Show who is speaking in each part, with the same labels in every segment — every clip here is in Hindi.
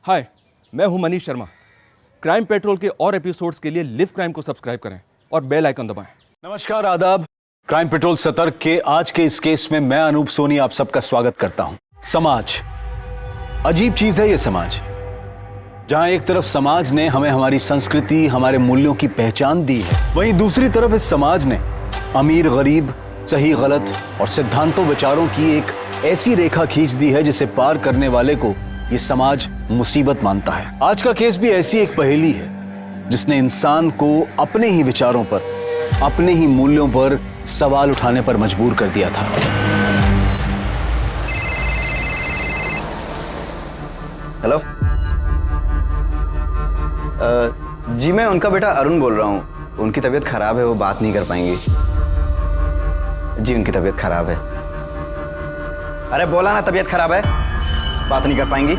Speaker 1: हाय, मैं हूं मनीष शर्मा। क्राइम पेट्रोल के और एपिसोड्स के लिए लिव क्राइम को सब्सक्राइब करें और बेल आइकन दबाएं।
Speaker 2: नमस्कार, आदाब। क्राइम पेट्रोल सतर्क के आज के इस केस में मैं अनूप सोनी आप सबका स्वागत करता हूं। समाज, अजीब चीज है ये समाज, जहां एक तरफ समाज ने हमें हमारी संस्कृति, हमारे मूल्यों की पहचान दी है, वहीं दूसरी तरफ इस समाज ने अमीर गरीब, सही गलत और सिद्धांतों विचारों की एक ऐसी रेखा खींच दी है जिसे पार करने वाले को ये समाज मुसीबत मानता है। आज का केस भी ऐसी एक पहेली है जिसने इंसान को अपने ही विचारों पर, अपने ही मूल्यों पर सवाल उठाने पर मजबूर कर दिया था।
Speaker 3: हेलो, जी मैं उनका बेटा अरुण बोल रहा हूँ। उनकी तबीयत खराब है, वो बात नहीं कर पाएंगी। जी उनकी तबीयत खराब है। अरे बोला ना, तबीयत खराब है, बात नहीं कर पाएंगी।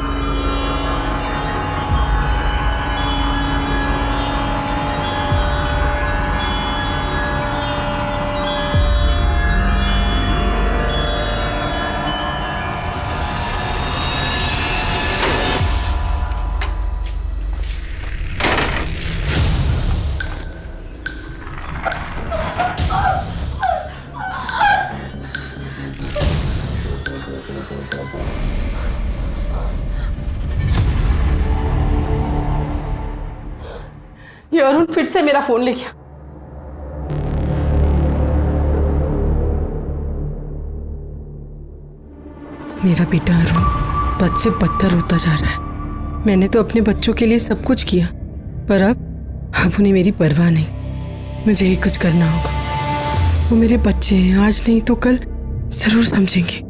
Speaker 4: ये अरुण फिर से मेरा फोन ले गया। मेरा बेटा अरुण बद से बदतर होता जा रहा है। मैंने तो अपने बच्चों के लिए सब कुछ किया, पर अब उन्हें मेरी परवाह नहीं। मुझे ही कुछ करना होगा। वो मेरे बच्चे हैं, आज नहीं तो कल जरूर समझेंगे।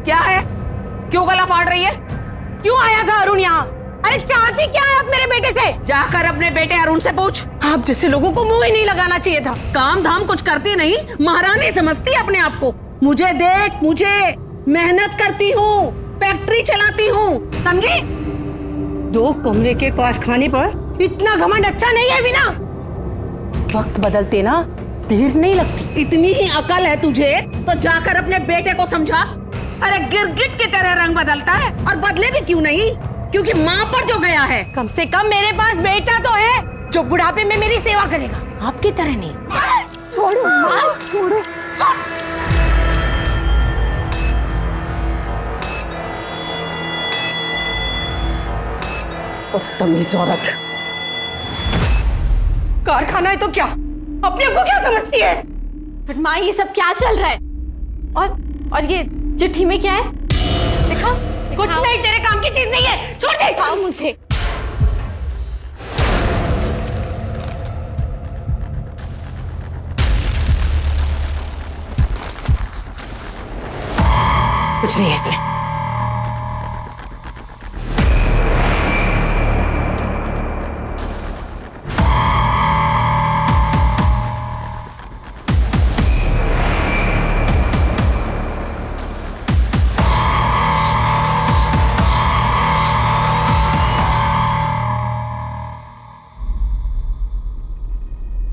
Speaker 5: क्या है? क्यों गला फाड़ रही है?
Speaker 4: क्यों आया था अरुण यहाँ? अरे चाहती क्या है आप मेरे बेटे से?
Speaker 5: जाकर अपने बेटे अरुण से पूछ।
Speaker 4: आप जैसे लोगों को मुंह ही नहीं लगाना चाहिए था।
Speaker 5: काम धाम कुछ करती नहीं, महारानी समझती अपने आप को। मुझे देख, मुझे मेहनत करती हूँ, फैक्ट्री चलाती हूँ, समझी?
Speaker 4: 2 कमरे के कारखाने पर इतना घमंड अच्छा नहीं है वीना। वक्त बदलते ना देर नहीं लगती।
Speaker 5: इतनी ही अकल है तुझे तो जाकर अपने बेटे को समझा। अरे गिरगिट की तरह रंग बदलता है, और बदले भी क्यों नहीं? क्योंकि माँ पर जो गया है।
Speaker 4: कम से कम मेरे पास बेटा तो है जो बुढ़ापे में मेरी सेवा करेगा, आपकी तरह नहीं।
Speaker 5: छोड़ो माँ, छोड़ो।
Speaker 4: बदतमीज औरत। कारखाना है तो क्या, अपने को क्या समझती है?
Speaker 6: बट माँ, ये सब क्या चल रहा है? और ये चिट्ठी में क्या है? दिखा।
Speaker 4: कुछ नहीं, तेरे काम की चीज नहीं है, छोड़ दे।
Speaker 6: दिखाओ मुझे।
Speaker 4: कुछ नहीं है इसमें।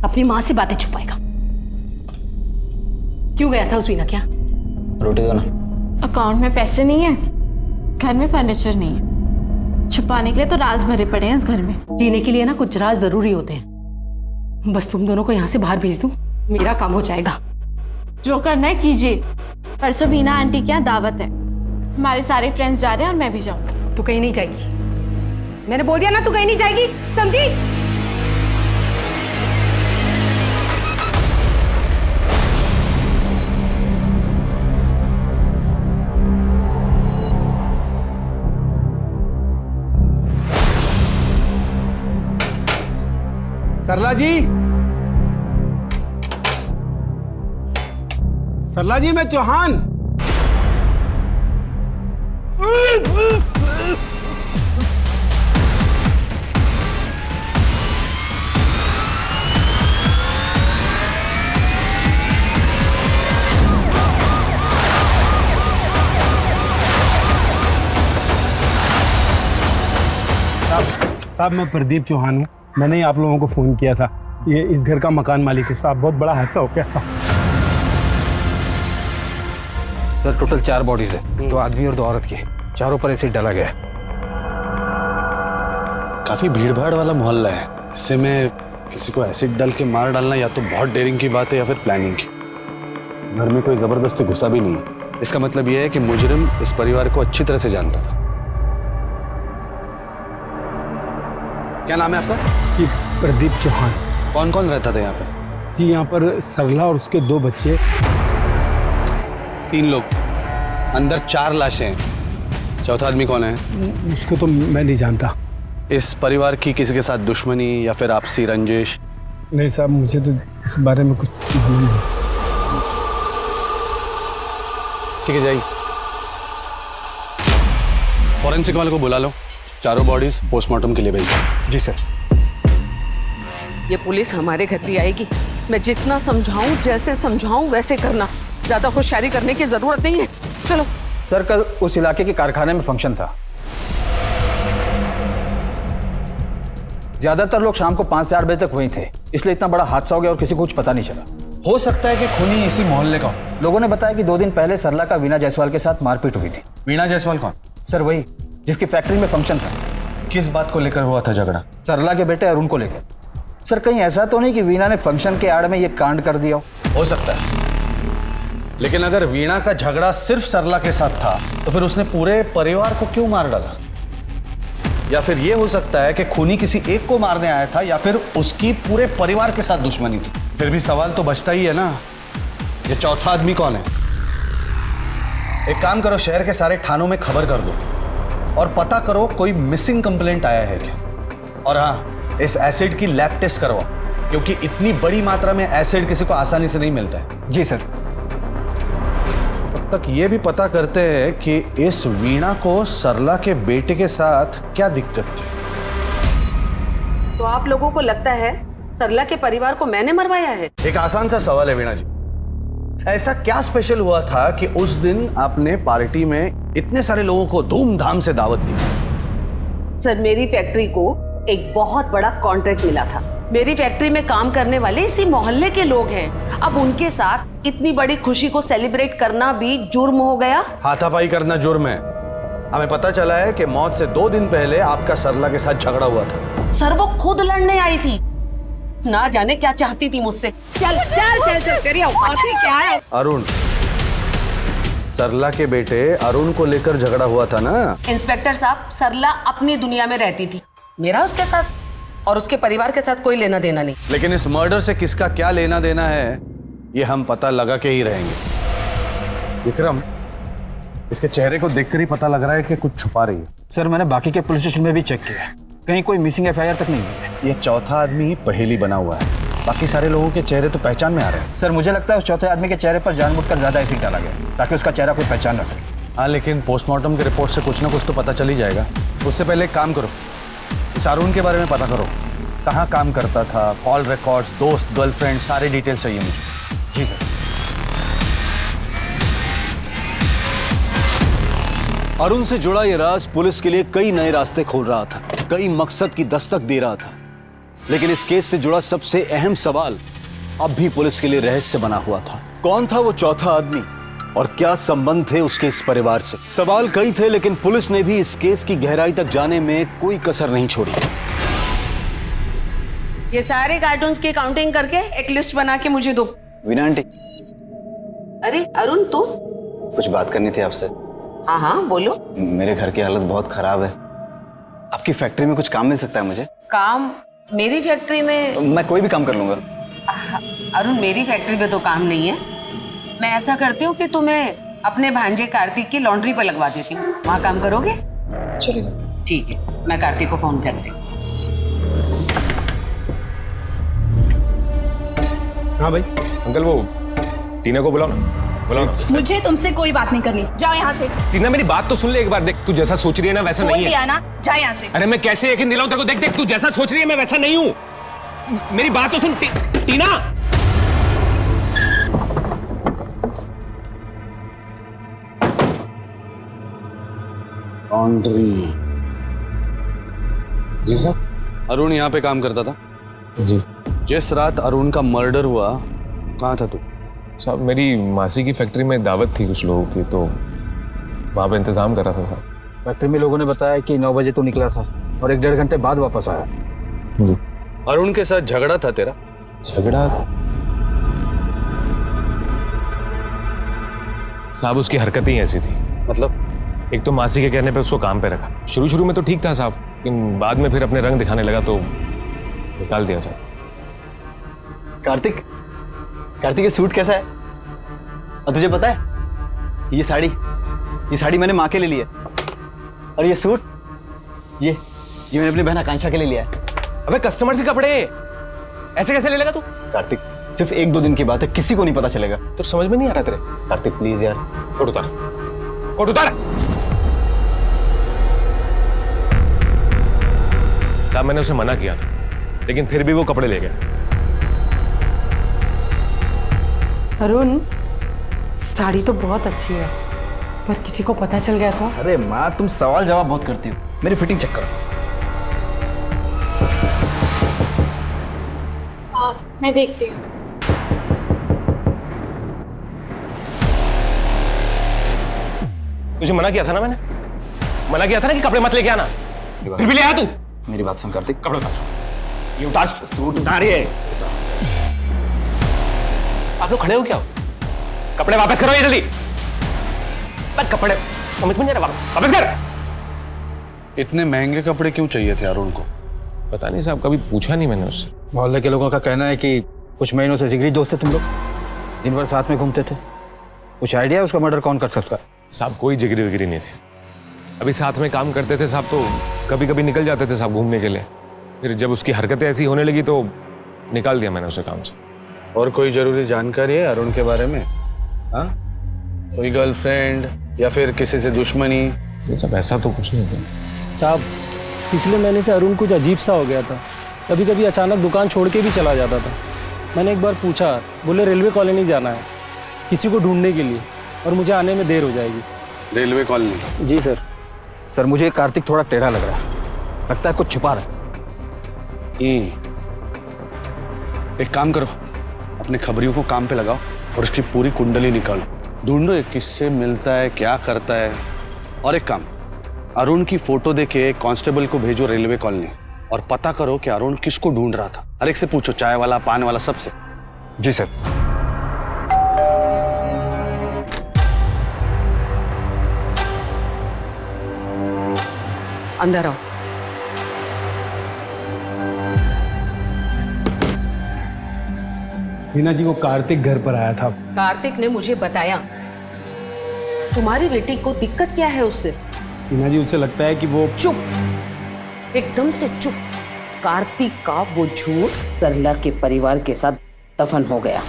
Speaker 4: अपनी माँ से बातें छुपाएगा। क्यों गया था उस वीना? क्या
Speaker 3: रोटी दो ना।
Speaker 6: अकाउंट में पैसे नहीं है, घर में फर्नीचर नहीं है, छुपाने के लिए तो राज भरे पड़े हैं इस घर में।
Speaker 4: जीने के लिए ना कुछ राज जरूरी होते हैं। बस तुम दोनों को यहाँ से बाहर भेज दूं, मेरा काम हो जाएगा।
Speaker 6: जो करना है कीजिए। परसों बीना आंटी के यहाँ दावत है, हमारे सारे फ्रेंड्स जा रहे हैं और मैं भी जाऊंगी।
Speaker 4: तू कहीं नहीं जाएगी, मैंने बोल दिया ना, तू कहीं नहीं जाएगी, समझी?
Speaker 7: सरला जी, सरला जी, मैं चौहान। साहब मैं प्रदीप चौहान हूँ। मैंने ही आप लोगों को फ़ोन किया था। ये इस घर का मकान मालिक हूँ साहब। बहुत बड़ा हादसा हो गया साहब।
Speaker 2: सर टोटल 4 बॉडीज है, 2 आदमी और 2 औरत की। चारों पर एसिड डाला गया है।
Speaker 8: काफी भीड़ भाड़ वाला मोहल्ला है। इससे में किसी को एसिड डाल के मार डालना या तो बहुत डेयरिंग की बात है या फिर प्लानिंग की। घर में कोई जबरदस्ती घुसा भी नहीं है। इसका मतलब यह है कि मुजरिम इस परिवार को अच्छी तरह से जानता था। क्या नाम है आपका?
Speaker 7: जी प्रदीप चौहान।
Speaker 8: कौन कौन रहता था यहाँ पे?
Speaker 7: जी यहाँ पर सरला और उसके 2 बच्चे।
Speaker 8: 3 लोग, अंदर 4 लाशें हैं। चौथा आदमी कौन है?
Speaker 7: उसको तो मैं नहीं जानता।
Speaker 8: इस परिवार की किसी के साथ दुश्मनी या फिर आपसी रंजिश?
Speaker 7: नहीं साहब, मुझे तो इस बारे में कुछ मालूम नहीं।
Speaker 8: ठीक है, जाइए फॉरेंसिक वाले को बुला लो। चारों बॉडीज पोस्टमार्टम के लिए भेजो।
Speaker 2: जी सर।
Speaker 5: ये पुलिस हमारे घर भी आएगी। मैं जितना समझाऊं, जैसे समझाऊं वैसे करना। ज्यादा होशियारी करने की जरूरत नहीं है। चलो।
Speaker 2: सर कल उस इलाके के कारखाने में फंक्शन था। ज्यादातर लोग शाम को 5 से 8 बजे तक वहीं थे, इसलिए इतना बड़ा हादसा हो गया और किसी को कुछ पता नहीं चला। हो सकता है कि खूनी इसी मोहल्ले का हो। लोगों ने बताया कि 2 दिन पहले सरला का वीणा जायसवाल के साथ मारपीट हुई थी।
Speaker 8: वीणा जायसवाल कौन?
Speaker 2: सर वही जिसकी फैक्ट्री में फंक्शन था।
Speaker 8: किस बात को लेकर हुआ था झगड़ा?
Speaker 2: सरला के बेटे अरुण को लेकर। सर कहीं ऐसा तो नहीं कि वीणा ने फंक्शन के आड़ में ये कांड कर दिया
Speaker 8: हो सकता है, लेकिन अगर वीणा का झगड़ा सिर्फ सरला के साथ था तो फिर उसने पूरे परिवार को क्यों मार डाला? या फिर यह हो सकता है कि खूनी किसी एक को मारने आया था या फिर उसकी पूरे परिवार के साथ दुश्मनी थी। फिर भी सवाल तो बचता ही है ना, ये चौथा आदमी कौन है? एक काम करो, शहर के सारे थानों में खबर कर दो और पता करो कोई मिसिंग कंप्लेंट आया है क्या। और हाँ, इस एसिड की लैब टेस्ट करवाओ, क्योंकि इतनी बड़ी मात्रा में एसिड किसी को आसानी से नहीं मिलता है।
Speaker 2: जी सर।
Speaker 8: तब तक ये भी पता करते हैं कि इस वीणा को सरला के बेटे के साथ क्या दिक्कत थी।
Speaker 5: तो आप लोगों को लगता है सरला के परिवार को मैंने मरवाया है?
Speaker 8: एक आसान सा सवाल है वीणा जी, ऐसा क्या स्पेशल हुआ था कि उस दिन आपने पार्टी में इतने सारे लोगों को धूमधाम से दावत दी?
Speaker 5: सर, मेरी फैक्ट्री को एक बहुत बड़ा कॉन्ट्रैक्ट मिला था। मेरी फैक्ट्री में काम करने वाले इसी मोहल्ले के लोग हैं। अब उनके साथ इतनी बड़ी खुशी को सेलिब्रेट करना भी जुर्म हो गया।
Speaker 8: हाथापाई करना जुर्म है। हमें पता चला है कि मौत से 2 दिन पहले आपका सरला के साथ झगड़ा हुआ था।
Speaker 5: सर, वो खुद लड़ने आई थी। ना जाने क्या चाहती थी मुझसे। चल चल चल चल, तेरी औकात क्या है?
Speaker 8: अरुण, सरला के बेटे अरुण को लेकर झगड़ा हुआ था ना?
Speaker 5: इंस्पेक्टर साहब, सरला अपनी दुनिया में रहती थी। मेरा उसके साथ और उसके परिवार के साथ कोई लेना देना नहीं।
Speaker 8: लेकिन इस मर्डर से किसका क्या लेना देना है ये हम पता लगा के ही रहेंगे। विक्रम, इसके चेहरे को देखकर ही पता लग रहा है कि कुछ छुपा रही है।
Speaker 2: सर मैंने बाकी के पुलिस स्टेशन में भी चेक किया, कहीं कोई मिसिंग एफआईआर तक नहीं हुई है।
Speaker 8: ये चौथा आदमी पहेली बना हुआ है, बाकी सारे लोगों के चेहरे तो पहचान में आ रहे हैं।
Speaker 2: सर मुझे लगता है उस चौथे आदमी के चेहरे पर जानबूझकर ज्यादा एसिड डाला गया ताकि उसका चेहरा कोई पहचान ना सके।
Speaker 8: हाँ, लेकिन पोस्टमार्टम के रिपोर्ट से कुछ ना कुछ तो पता चल ही जाएगा। उससे पहले एक काम करो, इस अरुण के बारे में पता करो, कहाँ काम करता था, कॉल रिकॉर्ड्स, दोस्त, गर्लफ्रेंड, सारे डिटेल्स चाहिए मुझे।
Speaker 2: जी सर।
Speaker 9: अरुण से जुड़ा यह राज पुलिस के लिए कई नए रास्ते खोल रहा था, कई मकसद की दस्तक दे रहा था। लेकिन इस केस से जुड़ा सबसे अहम सवाल अब भी पुलिस के लिए रहस्य बना हुआ था। कौन था वो चौथा आदमी और क्या संबंध थे उसके इस परिवार से? सवाल कई थे, लेकिन पुलिस ने भी इस केस की गहराई तक जाने में कोई कसर नहीं छोड़ी।
Speaker 5: ये सारे कार्टून्स की काउंटिंग करके एक लिस्ट बना के मुझे दो।
Speaker 3: वीणा आंटी,
Speaker 5: अरे अरुण, तू?
Speaker 3: कुछ बात करनी थी आपसे।
Speaker 5: हाँ हाँ, बोलो।
Speaker 3: मेरे घर की हालत बहुत खराब है। आपकी फैक्ट्री में कुछ काम मिल सकता है मुझे?
Speaker 5: काम? मेरी फैक्ट्री में?
Speaker 3: मैं कोई भी काम कर लूंगा।
Speaker 5: अरुण, मेरी फैक्ट्री में तो काम नहीं है। मैं ऐसा करती हूँ कि तुम्हें अपने भांजे कार्तिक की लॉन्ड्री पर लगवा देती हूँ। वहाँ काम करोगे?
Speaker 3: चलेगा।
Speaker 5: ठीक है, मैं कार्तिक को फोन करती हूँ।
Speaker 7: हाँ भाई।
Speaker 1: अंकल, वो टीना को बुलाओ ना, बुलाओ ना।
Speaker 6: मुझे तुमसे कोई बात नहीं करनी, जाओ यहाँ से।
Speaker 1: टीना, मेरी बात तो सुन ले एक बार। देख, तू जैसा सोच रही है ना वैसा नहीं है।
Speaker 6: ना, जा यहाँ से।
Speaker 1: अरे मैं कैसे यकीन दिलाऊं तेरे को? देख देख, तू जैसा सोच रही है मैं वैसा नहीं हूँ। मेरी बात तो सुन टीना।
Speaker 8: लॉन्ड्री। जी साहब। अरुण यहाँ पे काम करता था?
Speaker 10: जी
Speaker 8: जिस रात अरुण का मर्डर हुआ कहाँ था तू?
Speaker 10: साहब, मेरी मासी की फैक्ट्री में दावत थी कुछ लोगों की, तो वहाँ पे इंतजाम कर रहा था साहब।
Speaker 2: फैक्ट्री में लोगों ने बताया कि 9 बजे तो निकला था और 1-1.5 घंटे बाद वापस आया।
Speaker 10: जी।
Speaker 8: अरुण के साथ झगड़ा था तेरा?
Speaker 10: झगड़ा साहब, उसकी हरकतें ही ऐसी थी।
Speaker 8: मतलब?
Speaker 10: एक तो मासी के कहने पे उसको काम पे रखा। शुरू में तो ठीक था साहब, लेकिन बाद में फिर अपने रंग दिखाने लगा तो निकाल दिया साहब।
Speaker 3: कार्तिक ये सूट कैसा है? और तुझे पता है ये साड़ी मैंने माँ के लिए ली है, और ये सूट ये मैंने अपनी बहन आकांक्षा के लिए लिया है।
Speaker 10: अबे कस्टमर से कपड़े ऐसे कैसे ले लेगा तू?
Speaker 3: कार्तिक सिर्फ 1-2 दिन की बात है, किसी को नहीं पता चलेगा।
Speaker 10: तो समझ में नहीं आ रहा तेरे?
Speaker 3: कार्तिक प्लीज यार।
Speaker 10: कोट उतार। साहब, मैंने उसे मना किया था, लेकिन फिर भी वो कपड़े ले गया।
Speaker 4: अरुण, साड़ी तो बहुत अच्छी है, पर किसी को पता चल गया तो?
Speaker 3: अरे माँ, तुम सवाल जवाब बहुत करती हो, मेरी फिटिंग चेक करो।
Speaker 6: हाँ, मैं देखती हूँ।
Speaker 10: तुझे मना किया था ना मैंने? मना किया था ना कि कपड़े मत लेके आना, फिर भी ले आया तू।
Speaker 3: मेरी बात सुन कार्तिक।
Speaker 10: कपड़े उतार, ये उतार, सूट उतारिए। आप लोग खड़े हो क्या? कपड़े वापस करो ये जल्दी। कपड़े समझ में नहीं आ रहा, वापस कर।
Speaker 8: इतने महंगे कपड़े क्यों चाहिए थे अरुण को?
Speaker 10: पता नहीं साहब, कभी पूछा नहीं मैंने उससे।
Speaker 2: मोहल्ले के लोगों का कहना है कि कुछ महीनों से जिगरी दोस्त थे तुम लोग, दिन भर साथ में घूमते थे। कुछ आइडिया उसका मर्डर कौन कर सकता?
Speaker 10: साहब, कोई जिगरी विगरी नहीं थे, अभी साथ में काम करते थे साहब, तो कभी कभी निकल जाते थे साहब घूमने के लिए। फिर जब उसकी हरकतें ऐसी होने लगी तो निकाल दिया मैंने उसे काम से।
Speaker 8: और कोई जरूरी जानकारी है अरुण के बारे में? हाँ, कोई गर्लफ्रेंड या फिर किसी से दुश्मनी?
Speaker 10: ये सब ऐसा तो कुछ नहीं था
Speaker 7: साहब, पिछले महीने से अरुण कुछ अजीब सा हो गया था। कभी कभी अचानक दुकान छोड़ के भी चला जाता था। मैंने एक बार पूछा, बोले रेलवे कॉलोनी जाना है किसी को ढूंढने के लिए, और मुझे आने में देर हो जाएगी।
Speaker 8: Railway colony?
Speaker 7: जी सर।
Speaker 2: सर, मुझे कार्तिक थोड़ा टेढ़ा लग रहा है, लगता है कुछ छुपा रहा है।
Speaker 8: एक काम करो, अपने खबरियों को काम पे लगाओ और उसकी पूरी कुंडली निकालो, ढूंढो ये किससे मिलता है, क्या करता है। और एक काम, अरुण की फोटो देके कांस्टेबल को भेजो रेलवे कॉलोनी और पता करो कि अरुण किसको ढूंढ रहा था। हर एक से पूछो, चाय वाला, पान वाला, सबसे।
Speaker 2: जी सर।
Speaker 5: अंदर आओ।
Speaker 7: वीना जी, वो कार्तिक घर पर आया था।
Speaker 5: कार्तिक ने मुझे बताया। तुम्हारी बेटी को दिक्कत क्या है उससे?
Speaker 7: वीना जी, उसे लगता है कि वो...
Speaker 5: चुप, एकदम से चुप। कार्तिक का वो झूठ सरला के परिवार के साथ दफन हो गया।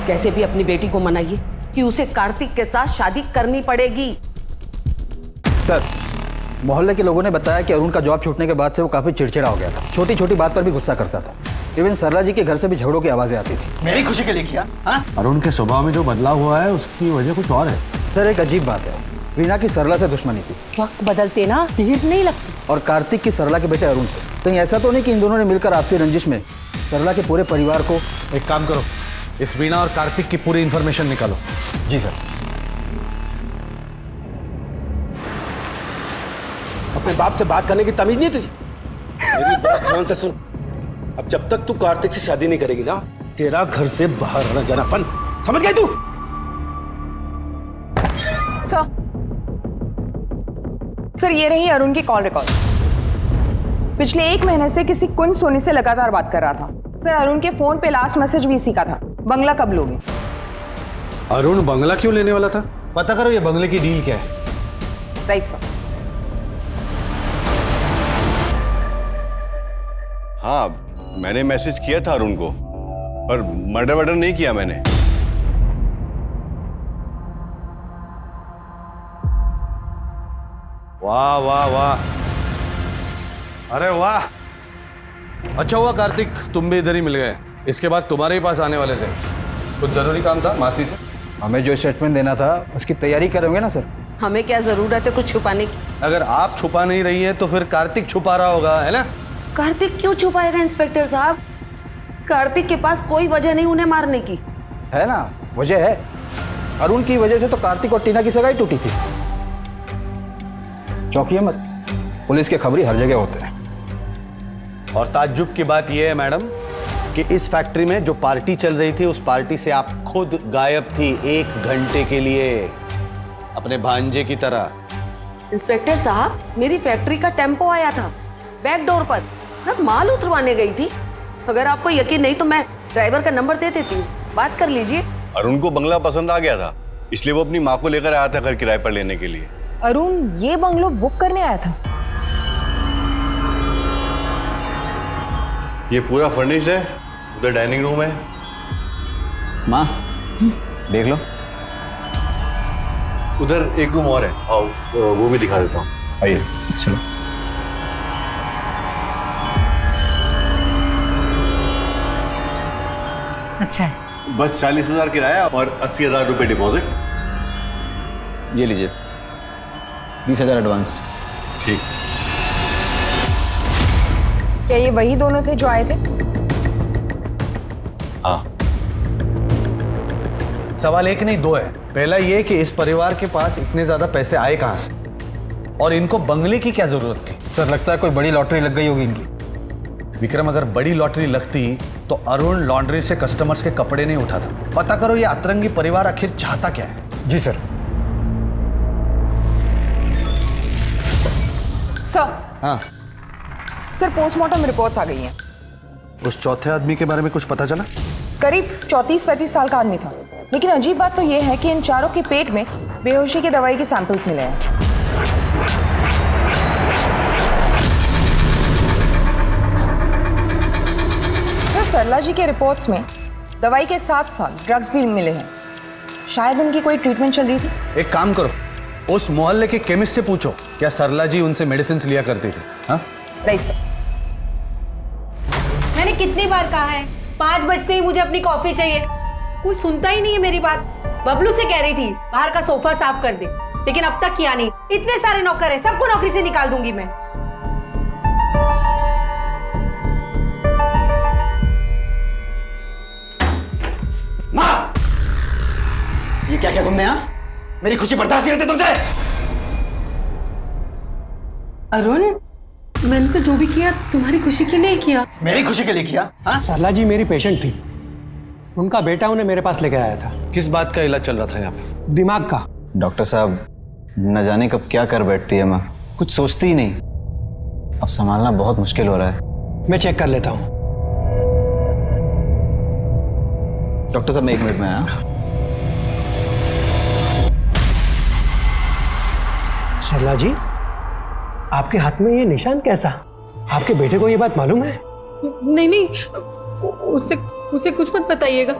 Speaker 5: कैसे भी अपनी बेटी को मनाइए कि उसे कार्तिक के साथ शादी करनी पड़ेगी।
Speaker 2: सर, मोहल्ले के लोगों ने बताया कि अरुण का जॉब छूटने के बाद से वो काफी चिड़चिड़ा हो गया था, छोटी छोटी बात पर भी गुस्सा करता था। इवन सरला जी के घर से भी झगड़ों की आवाजें आती थी।
Speaker 3: मेरी खुशी के लिए किया? हाँ?
Speaker 8: अरुण के स्वभाव में जो बदलाव हुआ है उसकी वजह कुछ और है।
Speaker 2: सर, एक अजीब बात है, वीना की सरला से दुश्मनी थी।
Speaker 4: वक्त बदलते ना देर नहीं लगती।
Speaker 2: और कार्तिक की सरला के बेटे अरुण से। कहीं ऐसा तो नहीं कि इन दोनों ने मिलकर आपसी रंजिश में सरला के पूरे परिवार को...
Speaker 8: एक काम करो, इस वीणा और कार्तिक की पूरी इंफॉर्मेशन निकालो।
Speaker 2: जी सर।
Speaker 7: अपने बाप से बात करने की तमीज नहीं तुझे? मेरी बात ध्यान से सुन। अब जब तक तू कार्तिक से शादी नहीं करेगी ना, तेरा घर से बाहर आना जाना बंद। समझ गई तू?
Speaker 11: सर, ये रही अरुण की कॉल रिकॉर्ड। पिछले 1 महीने से किसी कुंज सोनी से लगातार बात कर रहा था। सर, अरुण के फोन पे लास्ट मैसेज भी इसी का था, बंगला कब लोगे?
Speaker 8: अरुण बंगला क्यों लेने वाला था? पता करो ये बंगले की डील क्या है।
Speaker 11: Right sir.
Speaker 12: हाँ, मैंने मैसेज किया था अरुण को, पर मर्डर नहीं किया मैंने।
Speaker 8: वाह वाह वाह, अरे वाह, अच्छा हुआ कार्तिक तुम भी इधर ही मिल गए। इसके बाद तुम्हारे ही पास आने वाले थे, कुछ जरूरी काम था मासी से।
Speaker 2: हमें जो स्टेटमेंट देना था उसकी तैयारी करोगे ना सर?
Speaker 5: हमें क्या जरूरत है कुछ छुपाने की?
Speaker 8: अगर आप छुपा नहीं रही है तो फिर कार्तिक छुपा रहा होगा, है ना?
Speaker 5: कार्तिक क्यों छुपाएगा इंस्पेक्टर साहब? कार्तिक के पास कोई वजह नहीं उन्हें मारने की।
Speaker 7: है ना, वजह है। अरुण की वजह से तो कार्तिक और टीना की सगाई टूटी थी। चौंकिए मत, पुलिस के खबरी हर जगह होते हैं।
Speaker 8: और ताज्जुब की बात यह है मैडम कि इस फैक्ट्री में जो पार्टी चल रही थी, उस पार्टी से आप खुद गायब थी 1 घंटे के लिए, अपने भांजे की तरह।
Speaker 5: इंस्पेक्टर साहब, मेरी फैक्ट्री का टेम्पो आया था बैक डोर पर, मैं माल उतरवाने गई थी। अगर आपको यकीन नहीं तो मैं ड्राइवर का नंबर दे देती हूँ, बात कर लीजिए।
Speaker 12: अरुण को बंगला पसंद आ गया था, इसलिए वो अपनी माँ को लेकर आया था घर किराए पर लेने के लिए।
Speaker 11: अरुण ये बंगलो बुक करने आया था?
Speaker 12: ये पूरा फर्निश्ड है, उधर डाइनिंग रूम है।
Speaker 3: माँ देख लो,
Speaker 12: उधर एक रूम और है, आओ वो भी दिखा देता हूँ, आइए।
Speaker 3: चलो।
Speaker 11: अच्छा है।
Speaker 12: बस 40,000 किराया और 80,000 रुपए डिपॉजिट।
Speaker 3: ये लीजिए 20,000 एडवांस।
Speaker 12: ठीक।
Speaker 11: क्या ये वही दोनों थे जो आए थे?
Speaker 12: हाँ।
Speaker 8: सवाल एक नहीं 2 है। पहला ये कि इस परिवार के पास इतने ज्यादा पैसे आए कहां से, और इनको बंगले की क्या जरूरत थी?
Speaker 7: सर लगता है कोई बड़ी लॉटरी लग गई होगी इनकी।
Speaker 8: विक्रम, अगर बड़ी लॉटरी लगती तो अरुण लॉन्ड्री से कस्टमर्स के कपड़े नहीं उठाता। पता करो ये अतरंगी परिवार आखिर चाहता क्या है।
Speaker 7: जी सर।
Speaker 11: सर।
Speaker 8: हाँ।
Speaker 11: सर पोस्टमार्टम रिपोर्ट्स आ गई हैं।
Speaker 8: उस चौथे आदमी के बारे में कुछ पता चला?
Speaker 11: करीब 34-35 साल का आदमी था, लेकिन अजीब बात तो ये है कि इन चारों के पेट में बेहोशी की दवाई के सैंपल्स मिले हैं। सर सरला जी के रिपोर्ट्स में दवाई के 7 साल ड्रग्स भी मिले हैं। शायद उनकी कोई ट्रीटमेंट चल रही थी।
Speaker 8: एक काम करो, उस मोहल्ले के केमिस्ट से पूछो क्या सरला जी उनसे मेडिसिन लिया करती थी। हाँ
Speaker 11: राइट सर।
Speaker 13: मैंने कितनी बार कहा है 5 बजते ही मुझे अपनी कॉफी चाहिए, कोई सुनता ही नहीं है मेरी बात। बबलू से कह रही थी बाहर का सोफा साफ कर दे, लेकिन अब तक किया नहीं। इतने सारे नौकर हैं, सबको नौकरी से निकाल दूंगी मैं।
Speaker 3: माँ, ये क्या किया तुमने? यहाँ मेरी खुशी बर्दाश्त नहीं होती तुमसे।
Speaker 4: अरुण, मैंने तो जो भी किया तुम्हारी खुशी के लिए किया।
Speaker 3: मेरी खुशी के लिए किया? हाँ?
Speaker 7: सरला जी मेरी पेशेंट थी, उनका बेटा उन्हें मेरे पास लेकर आया था।
Speaker 8: किस बात का इलाज चल रहा था यहाँ पे?
Speaker 7: दिमाग का।
Speaker 3: डॉक्टर साहब, न जाने कब क्या कर बैठती है माँ, कुछ सोचती ही नहीं। अब संभालना बहुत मुश्किल हो रहा है।
Speaker 7: मैं चेक कर लेता हूँ।
Speaker 3: डॉक्टर साहब मैं 1 मिनट में आया।
Speaker 7: सरला जी, आपके हाथ में ये निशान कैसा? आपके बेटे को ये बात मालूम है?
Speaker 4: नहीं नहीं, उसे कुछ मत बताइएगा,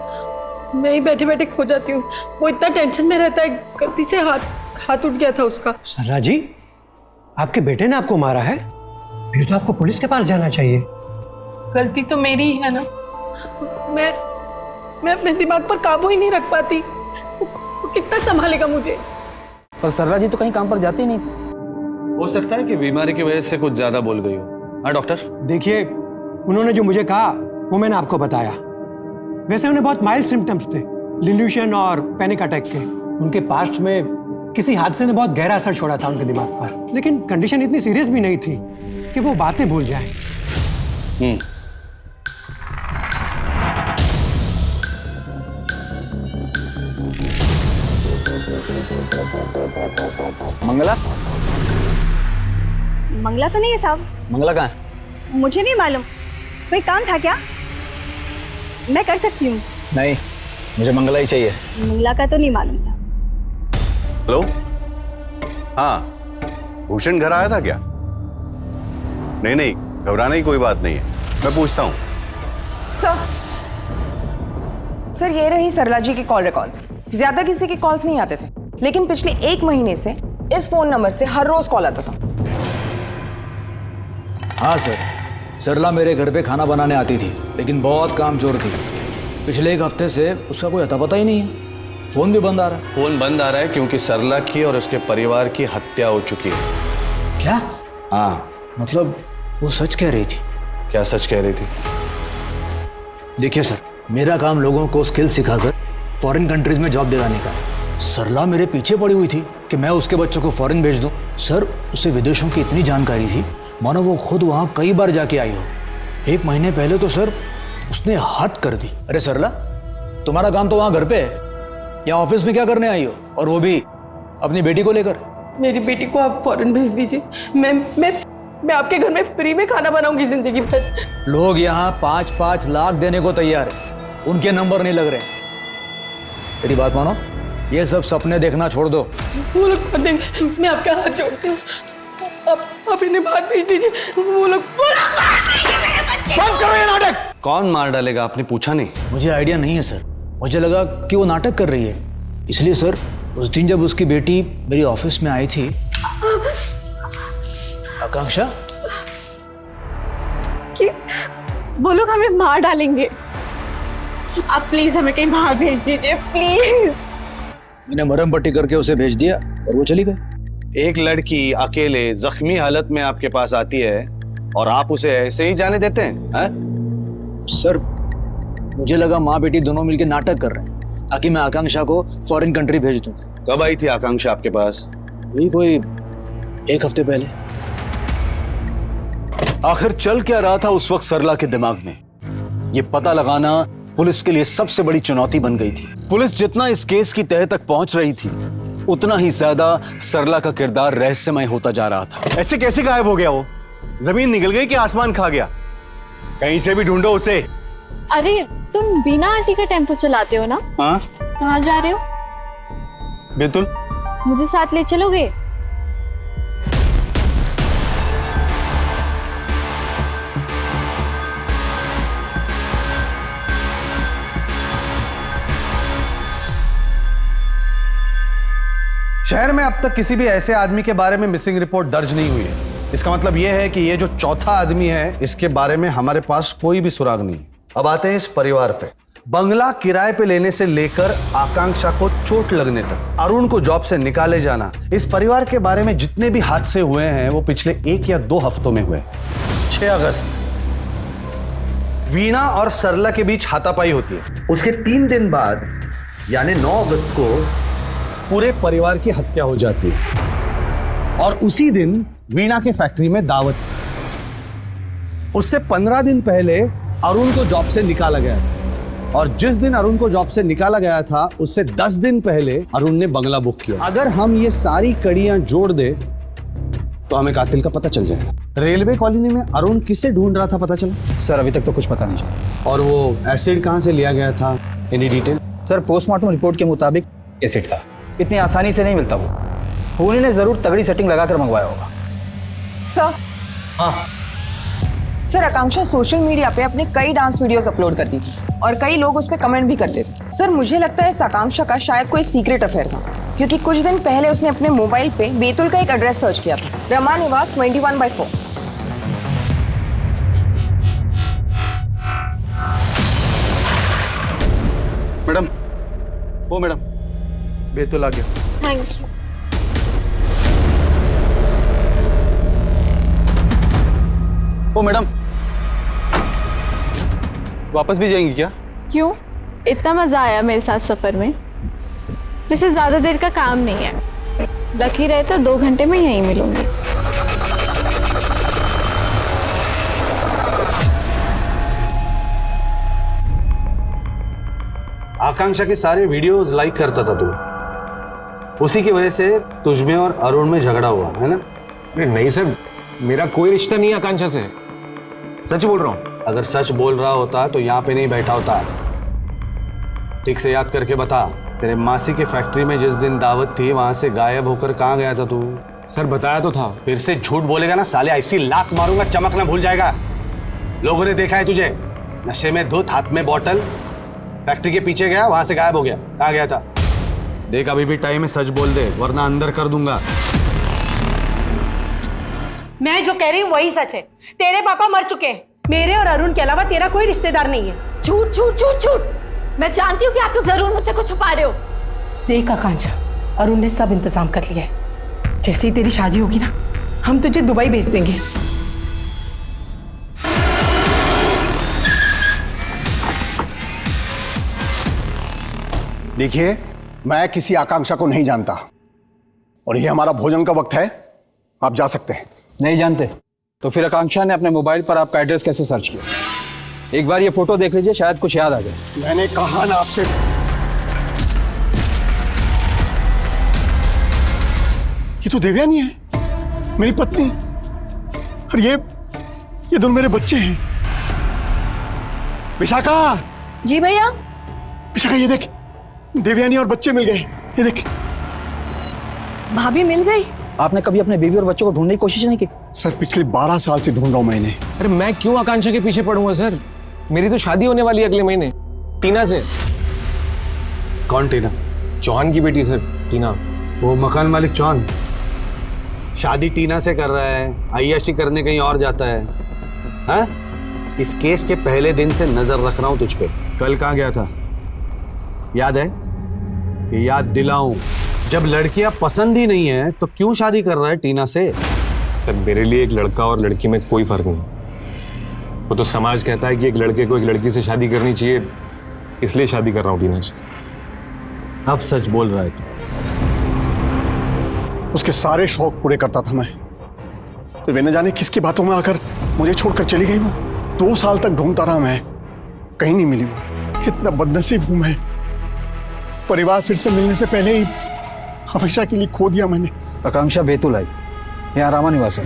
Speaker 4: मैं ही बैठे बैठे खो जाती हूँ। वो इतना टेंशन में रहता है, गलती से हाथ उठ गया था उसका।
Speaker 7: सरला जी, आपके बेटे ने आपको मारा है? फिर तो आपको पुलिस के पास जाना चाहिए।
Speaker 4: गलती तो मेरी ही है ना, मैं अपने दिमाग पर काबू ही नहीं रख पाती। वो कितना संभालेगा मुझे?
Speaker 7: पर सरला जी तो कहीं काम पर जाती नहीं।
Speaker 8: हो सकता है कि बीमारी की वजह से कुछ ज्यादा बोल गई हो। हाँ डॉक्टर?
Speaker 7: देखिए, उन्होंने जो मुझे कहा वो मैंने आपको बताया। वैसे उन्हें बहुत माइल्ड सिम्टम्स थे, डिल्यूशन और पैनिक अटैक के। उनके पास्ट में किसी हादसे ने बहुत गहरा असर छोड़ा था उनके दिमाग पर, लेकिन कंडीशन इतनी सीरियस भी नहीं थी कि वो बातें भूल जाएं।
Speaker 3: मंगला?
Speaker 13: मंगला तो नहीं है साहब।
Speaker 3: मंगला कहाँ है?
Speaker 13: मुझे नहीं मालूम, कोई काम था क्या? मैं कर सकती हूँ।
Speaker 3: नहीं, मुझे मंगला ही चाहिए।
Speaker 13: मंगला का तो नहीं मालूम साहब।
Speaker 12: हेलो, हाँ भूषण घर आया था क्या? नहीं, घबराने की कोई बात नहीं है, मैं पूछता हूँ।
Speaker 11: सर ये रही सरला जी की कॉल रिकॉर्ड्स। ज्यादा किसी के कॉल्स नहीं आते थे, लेकिन पिछले 1 महीने से इस फोन नंबर से हर रोज कॉल आता था।
Speaker 14: हाँ सर, सरला मेरे घर पे खाना बनाने आती थी, लेकिन बहुत कामचोर थी। पिछले 1 हफ्ते से उसका कोई अता पता ही नहीं है। फोन भी बंद आ रहा है।
Speaker 8: फोन बंद आ रहा है क्योंकि सरला की और उसके परिवार की हत्या हो चुकी है।
Speaker 14: क्या?
Speaker 3: हाँ,
Speaker 14: मतलब वो सच कह रही थी?
Speaker 8: क्या सच कह रही थी?
Speaker 14: देखिए सर, मेरा काम लोगों को स्किल सिखाकर फॉरेन कंट्रीज में जॉब दिलाने का है। सरला मेरे पीछे पड़ी हुई थी कि मैं उसके बच्चों को फॉरेन भेज दूं। सर, उसे विदेशों की इतनी जानकारी थी मानो वो खुद वहां कई बार जाके आई हो। 1 महीने पहले तो सर उसने हद कर दी। अरे सरला, तुम्हारा काम तो वहां घर पे है, या ऑफिस में क्या करने आई हो, और वो भी अपनी बेटी को लेकर?
Speaker 4: मेरी बेटी को आप फॉरेन भेज दीजिए। मैं आपके घर में फ्री में खाना बनाऊंगी जिंदगी भर।
Speaker 14: लोग यहाँ 5-5 लाख देने को तैयार है, उनके नंबर नहीं लग रहे। मेरी बात मानो, ये सब सपने देखना छोड़ दो।
Speaker 4: वो लोग कर देंगे, मैं आपका हाथ जोड़ती हूँ, आप इन्हें बाहर भेज दीजिए। वो लोग
Speaker 8: बंद करो ये नाटक। कौन मार डालेगा आपने पूछा नहीं?
Speaker 14: मुझे आइडिया नहीं है सर, मुझे लगा कि वो नाटक कर रही है, इसलिए सर उस दिन जब उसकी बेटी मेरी ऑफिस में आई थी। आकांक्षा,
Speaker 6: कि वो लोग हमें मार डालेंगे। आप प्लीज हमें कहीं बाहर भेज दीजिए, प्लीज।
Speaker 14: मैंने मरहम पट्टी करके उसे भेज दिया और वो चली गई।
Speaker 8: एक लड़की अकेले जख्मी हालत में आपके पास आती है और आप उसे ऐसे ही जाने देते हैं?
Speaker 14: सर, मुझे लगा माँ बेटी दोनों मिलकर नाटक कर रहे हैं ताकि मैं आकांक्षा को फॉरेन कंट्री भेज दूं।
Speaker 8: कब आई थी आकांक्षा आपके पास?
Speaker 14: वही कोई 1 हफ्ते पहले।
Speaker 9: आखिर चल क्या रहा था उस वक्त सरला के दिमाग में, यह पता लगाना पुलिस के लिए सबसे बड़ी चुनौती बन गई थी। पुलिस जितना इस केस की तह तक पहुंच रही थी, उतना ही ज्यादा सरला का किरदार रहस्यमय होता जा रहा था।
Speaker 12: ऐसे कैसे गायब हो गया वो? जमीन निकल गई कि आसमान खा गया? कहीं से भी ढूंढो उसे।
Speaker 6: अरे तुम बीना आंटी का टेम्पो चलाते हो ना?
Speaker 12: हाँ,
Speaker 6: कहाँ जा रहे हो?
Speaker 12: बेतुल,
Speaker 6: मुझे साथ ले चलोगे?
Speaker 8: शहर में अब तक किसी भी ऐसे आदमी के बारे में मिसिंग रिपोर्ट दर्ज नहीं हुई है। इसका मतलब यह है कि ये जो चौथा आदमी है, इसके बारे में हमारे पास कोई भी सुराग नहीं। अब आते हैं इस परिवार पे। बंगला किराए पे लेने से लेकर आकांक्षा को चोट लगने तक, अरुण को जॉब से निकाले जाना, इस परिवार के बारे में जितने भी हादसे हुए हैं वो पिछले 1 या 2 हफ्तों में हुए। 6 अगस्त वीणा और सरला के बीच हाथापाई होती है। उसके 3 दिन बाद यानी 9 अगस्त को पूरे परिवार की हत्या हो जाती है और उसी दिन वीणा के फैक्ट्री में दावत थी। उससे 15 दिन पहले अरुण को जॉब से निकाला गया था और जिस दिन अरुण को जॉब से निकाला गया था उससे 10 दिन पहले अरुण ने बंगला बुक किया। अगर हम ये सारी कड़ियां जोड़ दे तो हमें कातिल का पता चल जाएगा। रेलवे कॉलोनी में अरुण किसे ढूंढ रहा था पता चला?
Speaker 14: सर, अभी तक तो कुछ पता नहीं चला।
Speaker 8: और वो एसिड कहां से लिया गया था? Any detail?
Speaker 7: Sir, postmortem report के मुताबिक एसिड था। इतनी आसानी से नहीं मिलता वो उन्होंने जरूर तगड़ी सेटिंग लगाकर मंगवाया होगा।
Speaker 11: सर,
Speaker 8: हाँ
Speaker 11: सर, आकांक्षा सोशल मीडिया पे अपने कई डांस वीडियोस अपलोड करती थी और कई लोग उस पर कमेंट भी करते थे। सर, मुझे लगता है इस आकांक्षा का शायद कोई सीक्रेट अफेयर था, क्योंकि कुछ दिन पहले उसने अपने मोबाइल पे बेतुल का एक एड्रेस सर्च किया था, रमा निवास 21/4।
Speaker 12: मैडम, वो मैडम, बेतुल आ गया।
Speaker 6: Thank you.
Speaker 12: ओ मैडम, वापस भी जाएंगी क्या?
Speaker 6: क्यों? इतना मजा आया मेरे साथ सफर में। वैसे ज्यादा देर का काम नहीं है, लकी रहे तो 2 घंटे में यहीं मिलूंगी।
Speaker 8: आकांक्षा के सारे वीडियोस लाइक करता था तू, उसी की वजह से तुझमें और अरुण में झगड़ा हुआ है ना?
Speaker 10: नहीं सर, मेरा कोई रिश्ता नहीं है आकांक्षा से, सच बोल रहा हूँ।
Speaker 8: अगर सच बोल रहा होता तो यहाँ पे नहीं बैठा होता। ठीक से याद करके बता, तेरे मासी के फैक्ट्री में जिस दिन दावत थी वहां से गायब होकर कहाँ गया था तू?
Speaker 10: सर बताया तो था।
Speaker 8: फिर से झूठ बोलेगा ना साले, ऐसी लात मारूंगा चमकना भूल जाएगा। लोगों ने देखा है तुझे नशे में धुत, हाथ में बोतल, फैक्ट्री के पीछे गया, वहां से गायब हो गया। कहाँ गया था? देख, अभी भी टाइम है, सच बोल दे वरना अंदर कर दूंगा।
Speaker 13: मैं जो कह रही हूँ वही सच है। तेरे पापा मर चुके हैं, मेरे और अरुण के अलावा तेरा कोई रिश्तेदार नहीं है।
Speaker 6: झूठ झूठ झूठ झूठ। मैं जानती हूँ कि आप लोग जरूर मुझसे कुछ छुपा रहे हो।
Speaker 13: देख आकांक्षा, अरुण ने सब इंतजाम कर लिया है। जैसे ही तेरी शादी होगी ना, हम तुझे दुबई भेज देंगे।
Speaker 15: देखिए, मैं किसी आकांक्षा को नहीं जानता और ये हमारा भोजन का वक्त है, आप जा सकते हैं।
Speaker 14: नहीं जानते तो फिर आकांक्षा ने अपने मोबाइल पर आपका एड्रेस कैसे सर्च किया? एक बार ये फोटो देख लीजिए, शायद कुछ याद आ जाए।
Speaker 15: मैंने कहा ना आपसे, ये तो देवयानी है, मेरी पत्नी, और ये दोनों मेरे बच्चे हैं। विशाखा!
Speaker 6: जी भैया।
Speaker 15: विशाखा, ये देख, देवयानी और बच्चे मिल गए, ये देख।
Speaker 6: भाभी मिल गई?
Speaker 14: आपने कभी अपने बीवी और बच्चों को ढूंढने की कोशिश नहीं की?
Speaker 15: सर, पिछले 12 साल से ढूंढ रहा हूं मैंने।
Speaker 10: अरे मैं क्यों आकांक्षा के पीछे पड़ूंगा सर? मेरी तो शादी होने वाली है अगले महीने, टीना से।
Speaker 8: कौन टीना?
Speaker 10: चौहान की बेटी सर, टीना।
Speaker 8: वो मकान मालिक चौहान शादी टीना से कर रहा है, अय्याशी करने कहीं और जाता है। हाँ? इस केस के पहले दिन से नजर रख रहा हूं तुझ पे। कल कहाँ गया था याद है? कि याद दिलाऊं, जब लड़कियां पसंद ही नहीं है तो क्यों शादी कर रहा है टीना से?
Speaker 10: सर मेरे लिए एक लड़का और लड़की में कोई फर्क नहीं। वो तो समाज कहता है कि एक लड़के को एक लड़की से शादी करनी चाहिए, इसलिए शादी कर रहा हूँ टीना से।
Speaker 8: अब सच बोल रहा है तू?
Speaker 15: उसके सारे शौक पूरे करता था मैं, तो वे न जाने किसकी बातों में आकर मुझे छोड़कर चली गई। वो 2 साल तक ढूंढता रहा मैं, कहीं नहीं मिली वो। कितना बदनसीब हूं मैं, परिवार फिर से मिलने से पहले ही हमेशा के लिए खो दिया मैंने।
Speaker 14: आकांक्षा बैतूल आई, यहाँ रामा निवास है।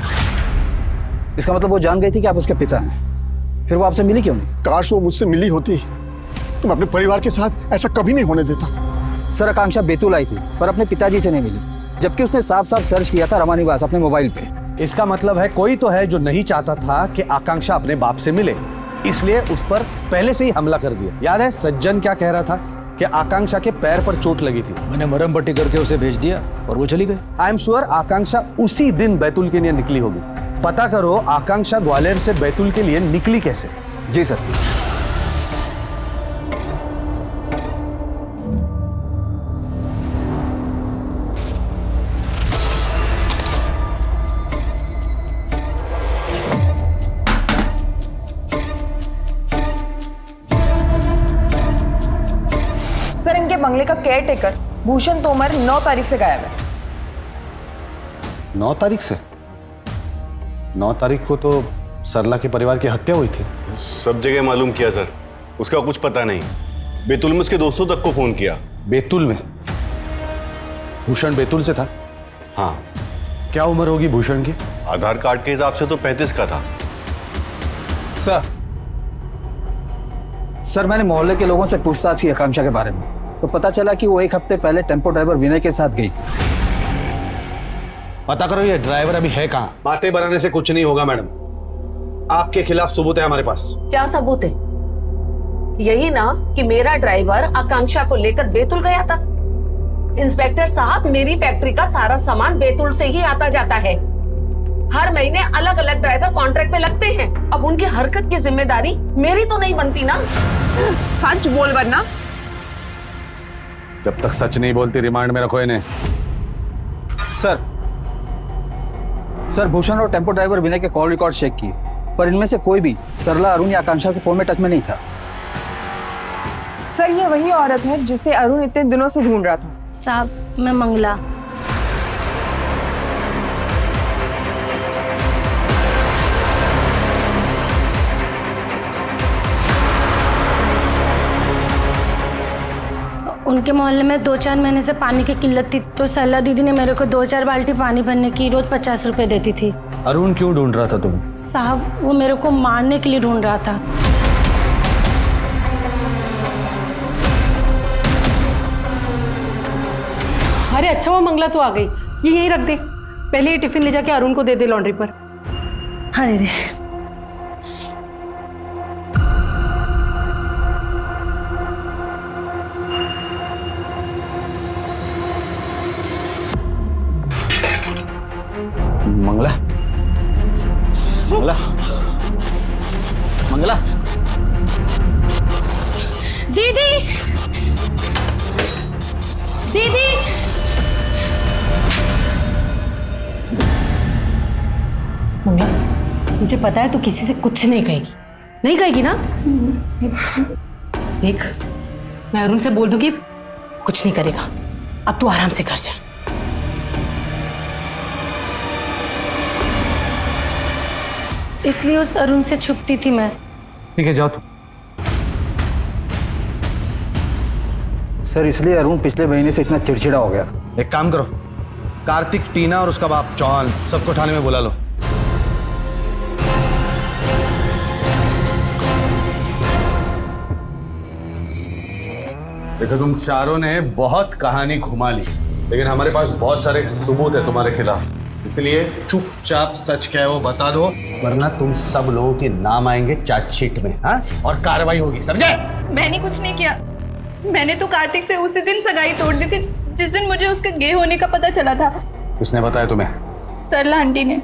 Speaker 14: इसका मतलब वो जान गई थी कि आप उसके पिता हैं, फिर वो आपसे मिली क्यों नहीं?
Speaker 15: काश वो मुझसे मिली होती तो मैं अपने परिवार के साथ ऐसा कभी नहीं होने देता।
Speaker 14: सर, आकांक्षा बैतूल आई थी पर अपने पिताजी से नहीं मिली, जबकि उसने साफ साफ सर्च किया था रामा निवास अपने मोबाइल पे।
Speaker 8: इसका मतलब है कोई तो है जो नहीं चाहता था कि आकांक्षा अपने बाप से मिले, इसलिए उस पर पहले से ही हमला कर दिया। याद है सज्जन क्या कह रहा था? कि आकांक्षा के पैर पर चोट लगी थी।
Speaker 14: मैंने मरहम पट्टी करके उसे भेज दिया और वो चली गई।
Speaker 8: आई एम श्योर आकांक्षा उसी दिन बैतूल के लिए निकली होगी। पता करो आकांक्षा ग्वालियर से बैतूल के लिए निकली कैसे।
Speaker 14: जी सर।
Speaker 11: सर, इनके बंगले का केयरटेकर भूषण तोमर 9 तारीख से गायब है।
Speaker 8: 9 तारीख से? 9 तारीख को तो सरला के परिवार की हत्या हुई थी।
Speaker 12: सब जगह मालूम किया सर, उसका कुछ पता नहीं। बैतूल में उसके दोस्तों तक को फोन किया।
Speaker 8: बैतूल में? भूषण बैतूल से था?
Speaker 12: हाँ।
Speaker 8: क्या उम्र होगी भूषण की?
Speaker 12: आधार कार्ड के हिसाब से तो 35 का था।
Speaker 14: सर, मैंने मोहल्ले के लोगों से पूछताछ की आकांक्षा के बारे में, तो पता चला कि वो 1 हफ्ते पहले टेम्पो ड्राइवर विनय के साथ गई थी।
Speaker 8: पता करो ये ड्राइवर अभी है कहाँ। बातें बनाने से कुछ नहीं होगा मैडम, आपके खिलाफ सबूत है हमारे पास।
Speaker 5: क्या सबूत है? यही ना कि मेरा ड्राइवर आकांक्षा को लेकर बैतूल गया था। इंस्पेक्टर साहब, मेरी फैक्ट्री का सारा सामान बैतूल से ही आता जाता है। हर महीने अलग अलग ड्राइवर कॉन्ट्रैक्ट पे लगते हैं। अब उनकी हरकत की जिम्मेदारी मेरी तो नहीं बनती ना।
Speaker 11: सच बोल वरना।
Speaker 8: जब तक सच नहीं बोलती रिमांड में रखो इन्हें।
Speaker 14: सर, भूषण और टेम्पो ड्राइवर विनय के कॉल रिकॉर्ड चेक किए, पर इनमें से कोई भी सरला, अरुण या आकांक्षा से फोन में टच में नहीं था।
Speaker 11: सर, ये वही औरत है जिसे अरुण इतने दिनों से ढूंढ रहा था।
Speaker 6: साहब, मैं मंगला। उनके मोहल्ले में 2-4 महीने से पानी की किल्लत थी, तो सरला दीदी ने मेरे को 2-4 बाल्टी पानी भरने की रोज 50 रुपए देती थी।
Speaker 8: अरुण क्यों ढूंढ रहा था तुम्हें?
Speaker 6: साहब, वो मेरे को मारने के लिए ढूंढ रहा था।
Speaker 13: अरे अच्छा हुआ मंगला तो आ गई। ये यहीं रख दे, पहले ये टिफिन ले जाके अरुण को दे दे लॉन्ड्री पर।
Speaker 6: हाँ दीदी।
Speaker 3: मंगला, मंगला, मंगला।
Speaker 6: दीदी, दीदी।
Speaker 13: मम्मी, मुझे पता है तू किसी से कुछ नहीं कहेगी, नहीं कहेगी ना? देख, मैं अरुण से बोल दूंगी कुछ नहीं करेगा। अब तू आराम से कर जा।
Speaker 6: इसलिए उस अरुण से छुपती थी मैं।
Speaker 8: ठीक है, जाओ तुम।
Speaker 14: सर इसलिए अरुण पिछले महीने से इतना चिड़चिड़ा हो गया।
Speaker 8: एक काम करो, कार्तिक, टीना और उसका बाप चौहान सबको थाने में बुला लो। देखो तुम चारों ने बहुत कहानी घुमा ली, लेकिन हमारे पास बहुत सारे सबूत है तुम्हारे खिलाफ, इसलिए चुपचाप सच क्या है वो बता दो, वरना तुम सब लोगों के नाम आएंगे चार्जशीट में। हाँ, और कार्रवाई होगी, समझे?
Speaker 6: मैंने कुछ नहीं किया। मैंने तो कार्तिक से उसी दिन सगाई तोड़ दी थी जिस दिन मुझे उसके गे होने का पता चला था।
Speaker 8: किसने बताया तुम्हें?
Speaker 6: सरला आंटी ने।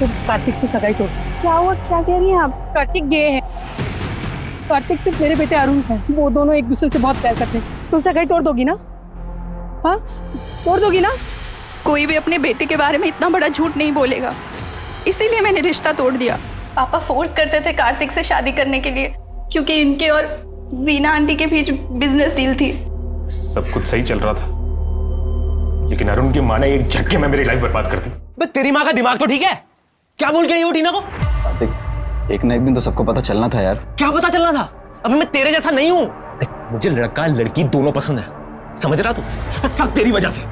Speaker 13: तो कार्तिक से सगाई तोड़?
Speaker 6: क्या हुआ, क्या कह रही हैं आप?
Speaker 13: कार्तिक गे है। कार्तिक सिर्फ मेरे बेटे अरुण है, वो दोनों एक दूसरे से बहुत प्यार करते हैं। तुम सगाई तोड़ दोगी ना? हाँ, तोड़ दोगी ना?
Speaker 6: कोई भी अपने बेटे के बारे में इतना बड़ा झूठ नहीं बोलेगा, इसीलिए मैंने रिश्ता तोड़ दिया। पापा फोर्स करते थे कार्तिक से शादी करने के लिए, क्योंकि इनके और वीना आंटी के बीच बिजनेस डील थी।
Speaker 10: सब कुछ सही चल रहा था, लेकिन अरुण की माँ ने एक झटके में मेरी लाइफ बर्बाद कर दी।
Speaker 9: बे तेरी माँ का दिमाग तो ठीक है? क्या बोल के नहीं हो टीना को?
Speaker 3: कार्तिक, एक ना एक दिन तो सबको पता चलना था यार।
Speaker 9: क्या पता चलना था? अभी मैं तेरे जैसा नहीं हूं। मुझे लड़का लड़की दोनों पसंद है, समझ रहा तू? सब तेरी वजह से।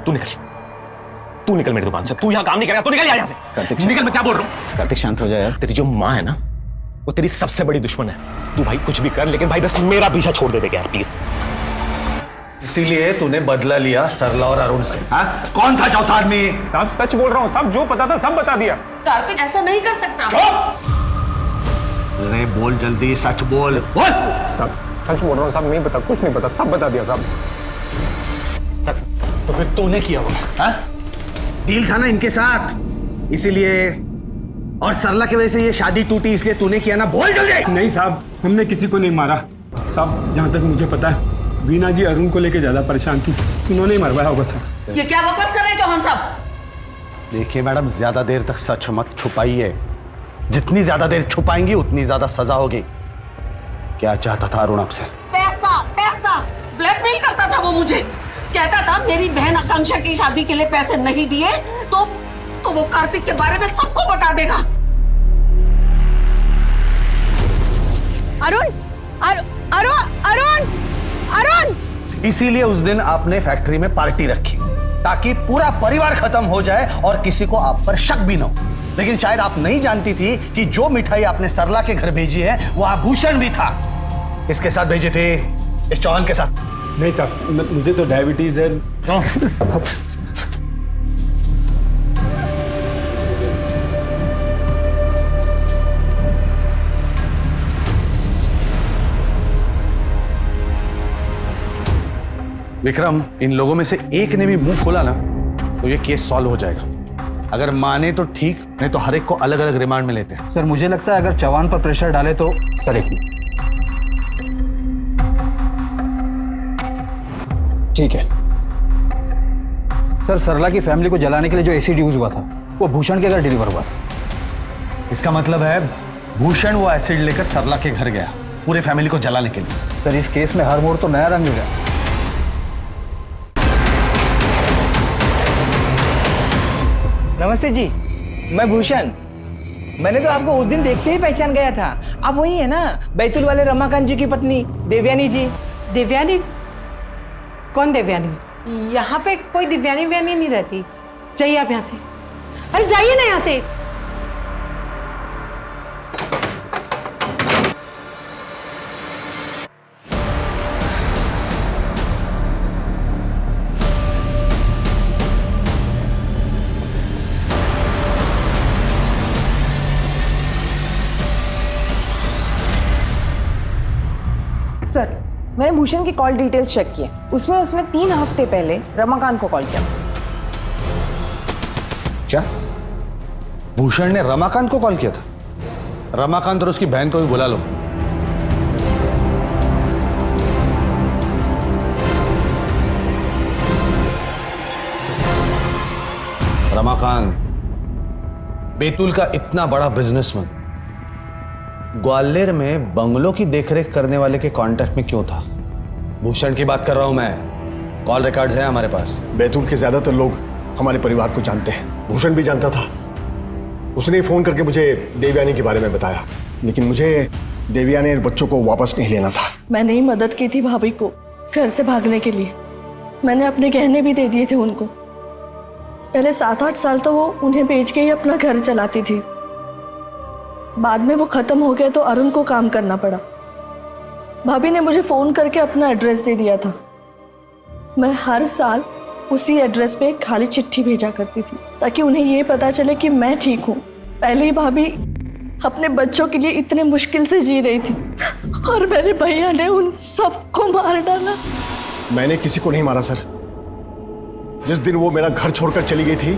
Speaker 9: तू निकल मेरी दुकान से। तू यहाँ काम नहीं करेगा तो निकल यहाँ से।
Speaker 3: कार्तिक
Speaker 9: निकल, मैं क्या बोल रहा हूँ?
Speaker 3: कार्तिक शांत हो जाए यार।
Speaker 9: तेरी जो माँ है ना, वो तेरी सबसे बड़ी दुश्मन है। तू भाई कुछ भी कर, लेकिन भाई बस मेरा पीछा छोड़ दे यार प्लीज।
Speaker 8: इसीलिए तूने बदला लिया सरला और अरुण से। हाँ? कौन था चौथा आदमी?
Speaker 10: साहब सच बोल रहा हूँ, साहब जो पता था सब बता दिया।
Speaker 5: कार्तिक ऐसा नहीं कर सकता।
Speaker 8: अरे बोल जल्दी, सच बोल।
Speaker 10: साहब सच बोल रहा हूँ साहब, नहीं पता, कुछ नहीं पता, सब बता दिया साहब।
Speaker 8: तो फिर तूने किया वो? हाँ? डील था ना इनके साथ, इसीलिए, और सरला की वजह से ये शादी टूटी, इसलिए तूने किया ना। बोल जल्दी।
Speaker 7: नहीं साहब, हमने किसी को नहीं मारा साहब। जहाँ तक मुझे पता है वीना जी अरुण को लेकर ज्यादा परेशान थी, उन्होंने ही मरवाया होगा साहब।
Speaker 5: ये क्या बकवास कर रहे हैं चौहान साहब?
Speaker 8: देखिए मैडम, ज्यादा देर तक सच मत छुपाइए। जितनी ज्यादा देर छुपाएंगी उतनी ज्यादा सजा होगी। क्या चाहता था अरुण आपसे?
Speaker 5: पैसा, पैसा ब्लैकमेल करता था वो मुझे। कहता था मेरी बहन आकांक्षा की शादी के लिए पैसे नहीं दिए तो वो कार्तिक के बारे में सबको बता देगा।
Speaker 13: अरुण, अरुण, अरुण, अरुण!
Speaker 8: इसीलिए उस दिन आपने फैक्ट्री में पार्टी रखी, ताकि पूरा परिवार खत्म हो जाए और किसी को आप पर शक भी न हो। लेकिन शायद आप नहीं जानती थी कि जो मिठाई आपने सरला के घर भेजी है वो आभूषण भी था। इसके साथ भेजी थी, इस चौहान के साथ।
Speaker 7: नहीं साहब, मुझे तो डायबिटीज है।
Speaker 8: विक्रम, इन लोगों में से एक ने भी मुंह खोला ना तो ये केस सॉल्व हो जाएगा। अगर माने तो ठीक, नहीं तो हर एक को अलग अलग रिमांड में लेते हैं।
Speaker 14: सर मुझे लगता है अगर चौहान पर प्रेशर डाले तो सर ठीक है। सर सरला की फैमिली को जलाने के लिए जो एसिड यूज हुआ था वो भूषण के घर डिलीवर हुआ था।
Speaker 8: इसका मतलब है भूषण वो एसिड लेकर सरला के घर गया पूरे फैमिली को जलाने के लिए।
Speaker 14: सर इस केस में हर मोड़ तो नया रंग मिला।
Speaker 16: नमस्ते जी, मैं भूषण। मैंने तो आपको उस दिन देखते ही पहचान गया था। आप वही है ना, बैतूल वाले रमाकांत जी की पत्नी देवयानी जी?
Speaker 13: देवयानी? कौन देवयानी? यहाँ पे कोई दिव्यानी व्यानी नहीं रहती। जाइए आप यहाँ से। अरे जाइए ना यहाँ से।
Speaker 11: सर, मैंने भूषण की कॉल डिटेल्स चेक किए, उसमें उसने 3 हफ्ते पहले रमाकांत को कॉल किया।
Speaker 8: क्या भूषण ने रमाकांत को कॉल किया था? रमाकांत और उसकी बहन को भी बुला लो। रमाकांत बैतूल का इतना बड़ा बिजनेसमैन ग्वालियर में बंगलों की देखरेख करने वाले के कांटेक्ट में क्यों था? भूषण की बात कर रहा हूं मैं। कॉल रिकॉर्ड्स है हमारे पास।
Speaker 15: बैतूल के ज्यादातर लोग हमारे परिवार को जानते हैं। भूषण भी जानता था। उसने फोन करके मुझे देवयानी के बारे में बताया, लेकिन मुझे देवयानी और बच्चों को वापस नहीं लेना था।
Speaker 6: मैंने ही मदद की थी भाभी को घर से भागने के लिए। मैंने अपने गहने भी दे दिए थे उनको। पहले 7-8 साल तो वो उन्हें बेच के ही अपना घर चलाती थी। बाद में वो खत्म हो गया तो अरुण को काम करना पड़ा। भाभी ने मुझे फोन करके अपना एड्रेस दे दिया था। मैं हर साल उसी एड्रेस पे एक खाली चिट्ठी भेजा करती थी ताकि उन्हें ये पता चले कि मैं ठीक हूँ। पहले ही भाभी अपने बच्चों के लिए इतने मुश्किल से जी रही थी और मेरे भैया ने उन सबको मार डाला।
Speaker 15: मैंने किसी को नहीं मारा सर। जिस दिन वो मेरा घर छोड़कर चली गई थी,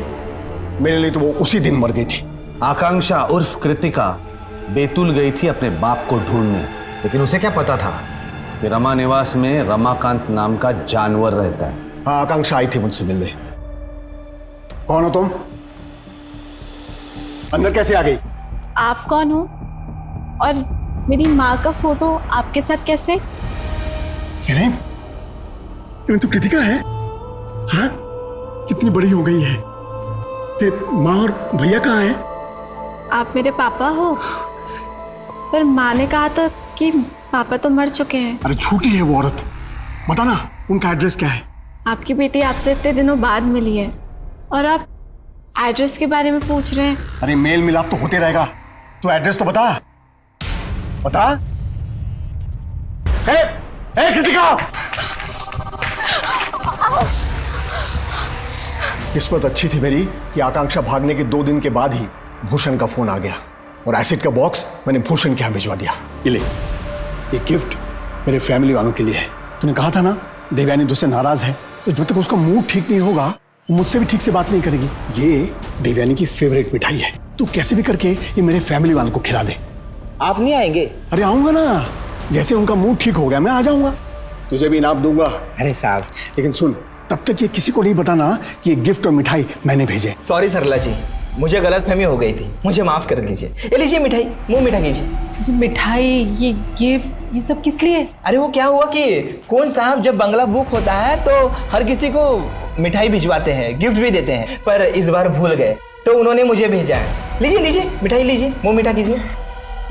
Speaker 15: मेरे लिए तो वो उसी दिन मर गई थी।
Speaker 8: आकांक्षा उर्फ कृतिका बैतूल गई थी अपने बाप को ढूंढने, लेकिन उसे क्या पता था कि रमा निवास में रमाकांत नाम का जानवर रहता है।
Speaker 15: हाँ, आकांक्षा आई थी मुझसे मिलने। कौन हो तुम? अंदर कैसे आ गई?
Speaker 6: आप कौन हो और मेरी माँ का फोटो आपके साथ कैसे?
Speaker 15: ये तो कृतिका है। हाँ, कितनी बड़ी हो गई है। तेरे माँ और भैया कहाँ हैं?
Speaker 6: आप मेरे पापा हो, पर माँ ने कहा था कि पापा तो मर चुके हैं।
Speaker 15: अरे झूठी है वो औरत। बता ना, उनका एड्रेस क्या है?
Speaker 6: आपकी बेटी आपसे इतने दिनों बाद मिली है और आप एड्रेस के बारे में पूछ रहे हैं।
Speaker 15: अरे मेल मिलाप तो होते रहेगा, तो एड्रेस तो बता। बता। हे कृतिका! किस्मत अच्छी थी मेरी कि आकांक्षा भागने के 2 दिन के बाद ही भूषण का फोन आ गया और एसिड का बॉक्स मैंने भूषण के यहाँ भिजवा दिया। ये ले, ये गिफ्ट मेरे फैमिली वालों के लिए है। तूने कहा था ना देवयानी तुझसे नाराज है, तो जब तक उसका मूड ठीक नहीं होगा वो मुझसे भी ठीक से बात नहीं करेगी। ये देवयानी की फेवरेट मिठाई है। तू कैसे भी करके ये मेरे फैमिली वालों को खिला दे।
Speaker 16: आप नहीं आएंगे?
Speaker 15: अरे आऊंगा ना, जैसे उनका मूड ठीक हो गया मैं आ जाऊंगा। तुझे भी इनाम दूंगा।
Speaker 16: अरे साहब,
Speaker 15: लेकिन सुन, तब तक ये किसी को नहीं बताना कि ये गिफ्ट और मिठाई मैंने भेजे।
Speaker 16: सॉरी सरला जी, मुझे गलतफहमी हो गई थी, मुझे माफ कर दीजिए। ये लीजिए मिठाई, मुंह मीठा कीजिए।
Speaker 6: ये मिठाई, ये गिफ्ट, ये सब किस लिए?
Speaker 16: अरे वो क्या हुआ कि कौन साहब जब बंगला बुक होता है तो हर किसी को मिठाई भिजवाते हैं, गिफ्ट भी देते हैं, पर इस बार भूल गए तो उन्होंने मुझे भेजा है। लीजिए लीजिए मिठाई लीजिए, मुंह मीठा कीजिए।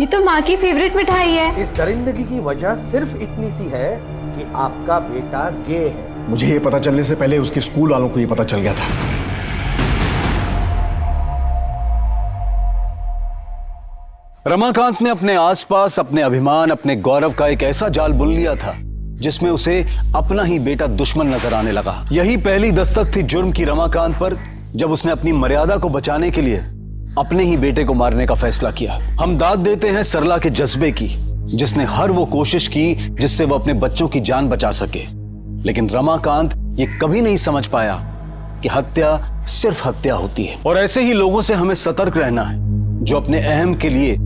Speaker 6: ये तो माँ की फेवरेट मिठाई है।
Speaker 8: इस दरिंदगी की वजह सिर्फ इतनी सी है कि आपका बेटा गे है।
Speaker 15: मुझे ये पता चलने से पहले उसके स्कूल वालों को ये पता चल गया था।
Speaker 9: रमाकांत ने अपने आसपास अपने अभिमान, अपने गौरव का एक ऐसा जाल बुन लिया था जिसमें उसे अपना ही बेटा दुश्मन नजर आने लगा। यही पहली दस्तक थी जुर्म की रमाकांत पर, जब उसने अपनी मर्यादा को बचाने के लिए अपने ही बेटे को मारने का फैसला किया। हम दाद देते हैं सरला के जज्बे की, जिसने हर वो कोशिश की जिससे वो अपने बच्चों की जान बचा सके। लेकिन रमाकांत ये कभी नहीं समझ पाया कि हत्या सिर्फ हत्या होती है। और ऐसे ही लोगों से हमें सतर्क रहना है जो अपने अहम के लिए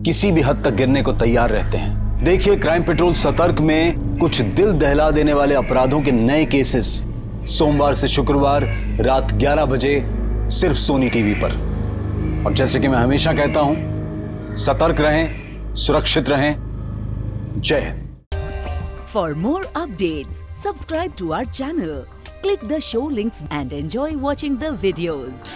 Speaker 9: किसी भी हद तक गिरने को तैयार रहते हैं। देखिए क्राइम पेट्रोल सतर्क में कुछ दिल दहला देने वाले अपराधों के नए केसेस सोमवार से शुक्रवार रात 11 बजे सिर्फ सोनी टीवी पर। और जैसे कि मैं हमेशा कहता हूं, सतर्क रहें, सुरक्षित रहें। जय Hind.
Speaker 17: For more updates, subscribe to our channel, click the show links and enjoy watching the videos.